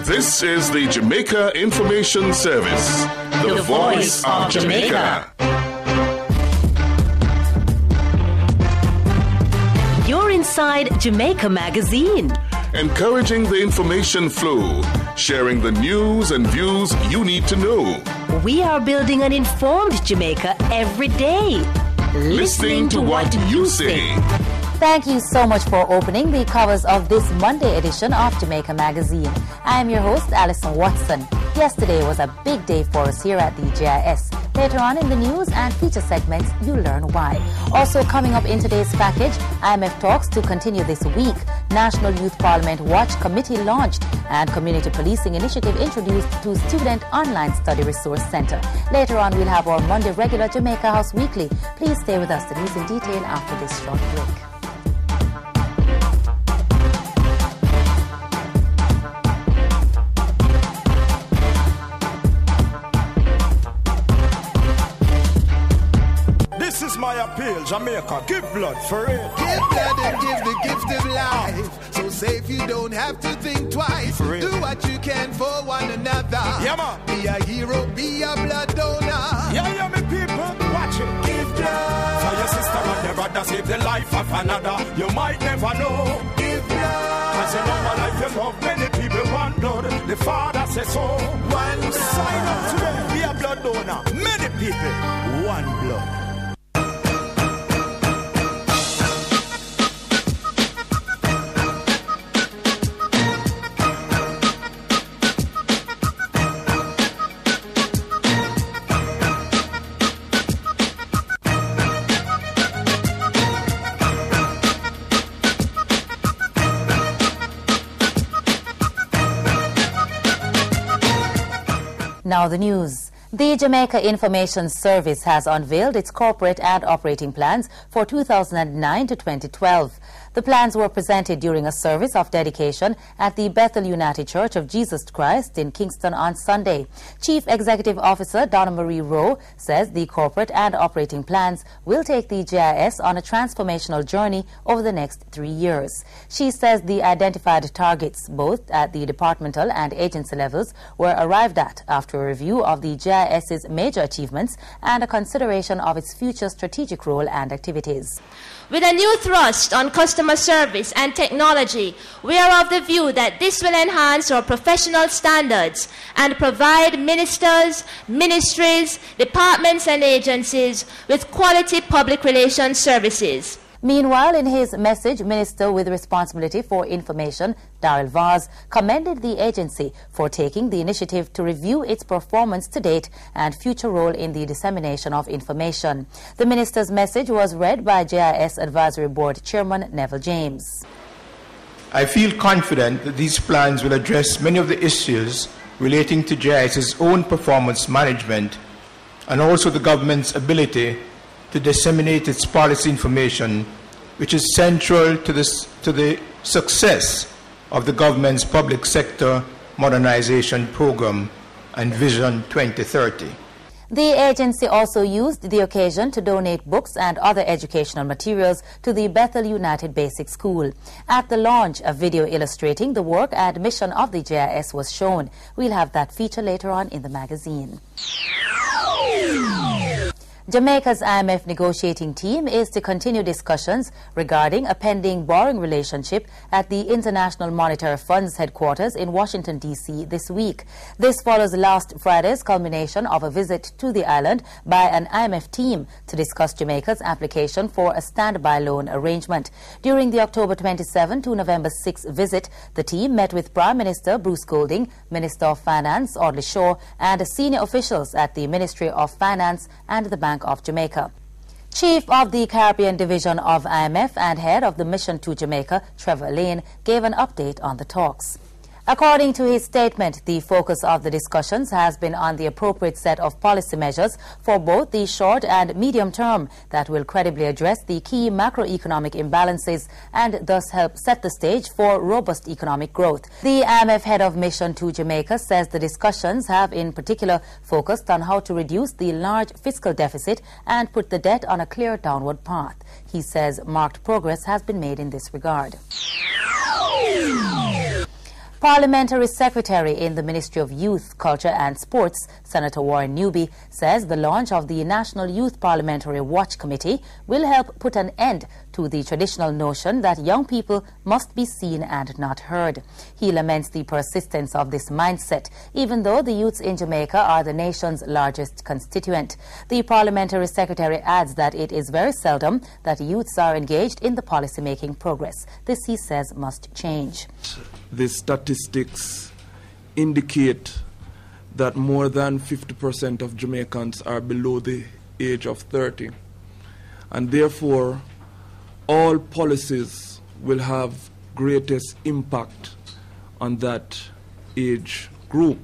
This is the Jamaica Information Service, the voice of Jamaica. You're inside Jamaica Magazine. Encouraging the information flow, sharing the news and views you need to know. We are building an informed Jamaica every day. Listening to what you say. Thank you so much for opening the covers of this Monday edition of Jamaica Magazine. I am your host, Alison Watson. Yesterday was a big day for us here at the JIS. Later on in the news and feature segments, you'll learn why. Also coming up in today's package, IMF talks to continue this week. National Youth Parliament Watch Committee launched and Community Policing Initiative introduced to Student Online Study Resource Center. Later on, we'll have our Monday regular Jamaica House Weekly. Please stay with us. The news in detail after this short break. This is my appeal, Jamaica, give blood for it. Give blood and give the gift of life. So safe you don't have to think twice. Do what you can for one another. Yeah, man. Be a hero, be a blood donor. Yeah, me people, watch it. Give blood. For your sister and your brother, save the life of another. You might never know. Give blood. Cause you know my life, you love many people want blood. The Father says so. One blood. Sign up today, be a blood donor. Many people, one blood. Now the news. The Jamaica Information Service has unveiled its corporate and operating plans for 2009 to 2012. The plans were presented during a service of dedication at the Bethel United Church of Jesus Christ in Kingston on Sunday. Chief Executive Officer Donna Marie Rowe says the corporate and operating plans will take the JIS on a transformational journey over the next 3 years. She says the identified targets, both at the departmental and agency levels, were arrived at after a review of the JIS's major achievements and a consideration of its future strategic role and activities. With a new thrust on customer service and technology, we are of the view that this will enhance our professional standards and provide ministers, ministries, departments and agencies with quality public relations services. Meanwhile, in his message, Minister with Responsibility for Information, Darrell Vaz, commended the agency for taking the initiative to review its performance to date and future role in the dissemination of information. The minister's message was read by JIS Advisory Board Chairman Neville James. I feel confident that these plans will address many of the issues relating to JIS's own performance management and also the government's ability to disseminate its policy information, which is central to the success of the government's public sector modernization program and Vision 2030. The agency also used the occasion to donate books and other educational materials to the Bethel United Basic School. At the launch, a video illustrating the work and mission of the JIS was shown. We'll have that feature later on in the magazine. Jamaica's IMF negotiating team is to continue discussions regarding a pending borrowing relationship at the International Monetary Fund's headquarters in Washington, D.C. this week. This follows last Friday's culmination of a visit to the island by an IMF team to discuss Jamaica's application for a standby loan arrangement. During the October 27 to November 6 visit, the team met with Prime Minister Bruce Golding, Minister of Finance Audley Shaw, and senior officials at the Ministry of Finance and the Bank of Jamaica. Chief of the Caribbean Division of IMF and head of the mission to Jamaica, Trevor Lane, gave an update on the talks. According to his statement, the focus of the discussions has been on the appropriate set of policy measures for both the short and medium term that will credibly address the key macroeconomic imbalances and thus help set the stage for robust economic growth. The IMF head of mission to Jamaica says the discussions have in particular focused on how to reduce the large fiscal deficit and put the debt on a clear downward path. He says marked progress has been made in this regard. Parliamentary Secretary in the Ministry of Youth, Culture and Sports, Senator Warren Newby, says the launch of the National Youth Parliamentary Watch Committee will help put an end to the traditional notion that young people must be seen and not heard. He laments the persistence of this mindset, even though the youths in Jamaica are the nation's largest constituent. The Parliamentary Secretary adds that it is very seldom that youths are engaged in the policy-making progress. This, he says, must change. The statistics indicate that more than 50% of Jamaicans are below the age of 30, and therefore all policies will have greatest impact on that age group.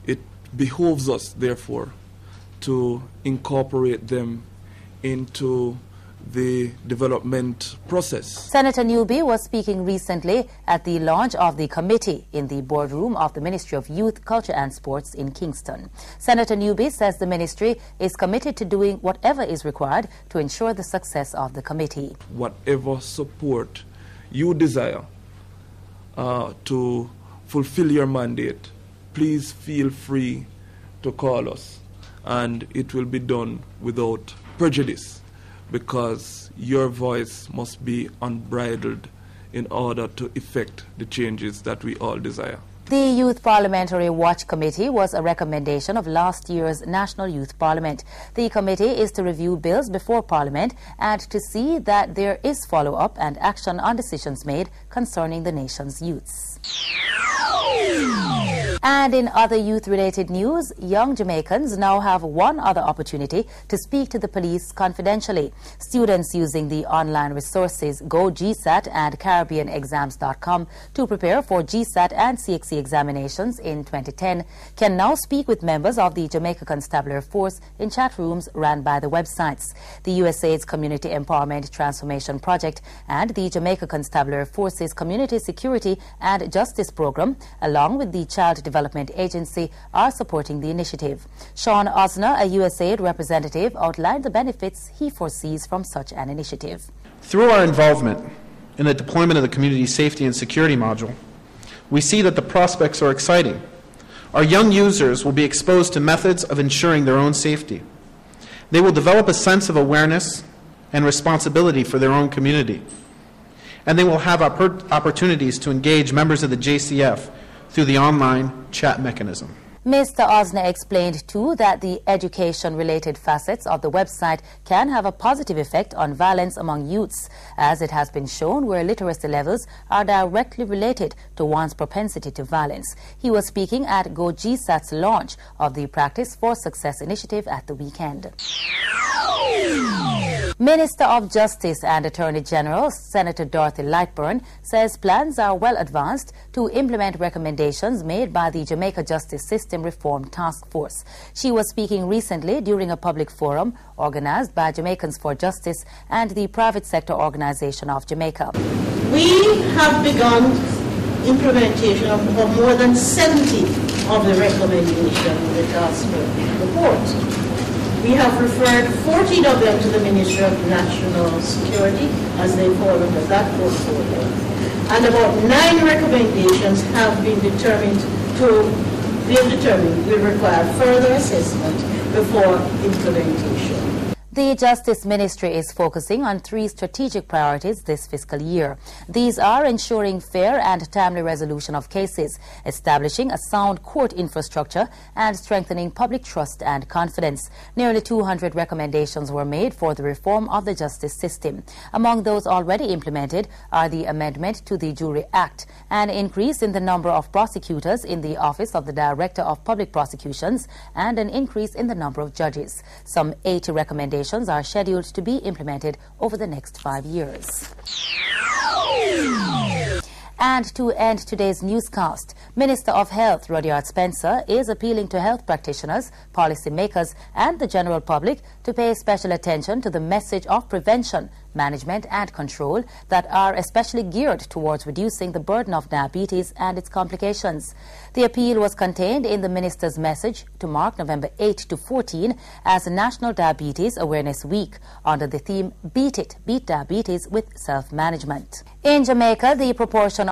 It behoves us, therefore, to incorporate them into the development process. Senator Newby was speaking recently at the launch of the committee in the boardroom of the Ministry of Youth, Culture and Sports in Kingston. Senator Newby says the ministry is committed to doing whatever is required to ensure the success of the committee. Whatever support you desire to fulfill your mandate, please feel free to call us, and it will be done without prejudice, because your voice must be unbridled in order to effect the changes that we all desire. The Youth Parliamentary Watch Committee was a recommendation of last year's National Youth Parliament. The committee is to review bills before Parliament and to see that there is follow-up and action on decisions made concerning the nation's youths. And in other youth-related news, young Jamaicans now have one other opportunity to speak to the police confidentially. Students using the online resources Go GSAT and CaribbeanExams.com to prepare for GSAT and CXC examinations in 2010 can now speak with members of the Jamaica Constabulary Force in chat rooms ran by the websites. The USAID's Community Empowerment Transformation Project and the Jamaica Constabulary Force's Community Security and Justice Program, along with the Child Development Agency, are supporting the initiative. Sean Osner, a USAID representative, outlined the benefits he foresees from such an initiative. Through our involvement in the deployment of the Community Safety and Security module, we see that the prospects are exciting. Our young users will be exposed to methods of ensuring their own safety. They will develop a sense of awareness and responsibility for their own community. And they will have opportunities to engage members of the JCF through the online chat mechanism. Mr. Osner explained, too, that the education-related facets of the website can have a positive effect on violence among youths, as it has been shown where literacy levels are directly related to one's propensity to violence. He was speaking at Go GSAT's launch of the Practice for Success initiative at the weekend. Minister of Justice and Attorney General Senator Dorothy Lightburn says plans are well advanced to implement recommendations made by the Jamaica Justice System Reform Task Force. She was speaking recently during a public forum organized by Jamaicans for Justice and the private sector organization of Jamaica. We have begun implementation of more than 70 of the recommendations in the task force report. We have referred 14 of them to the Ministry of National Security as they fall under that portfolio. And about 9 recommendations have been determined will require further assessment before implementation. The Justice Ministry is focusing on 3 strategic priorities this fiscal year. These are ensuring fair and timely resolution of cases, establishing a sound court infrastructure, and strengthening public trust and confidence. Nearly 200 recommendations were made for the reform of the justice system. Among those already implemented are the amendment to the Jury Act, an increase in the number of prosecutors in the Office of the Director of Public Prosecutions, and an increase in the number of judges. Some 80 recommendations are scheduled to be implemented over the next 5 years. And to end today's newscast, Minister of Health Rudyard Spencer is appealing to health practitioners, policymakers and the general public to pay special attention to the message of prevention, management and control that are especially geared towards reducing the burden of diabetes and its complications. The appeal was contained in the minister's message to mark November 8 to 14 as National Diabetes Awareness Week under the theme Beat It, Beat Diabetes with Self-Management. In Jamaica, the proportion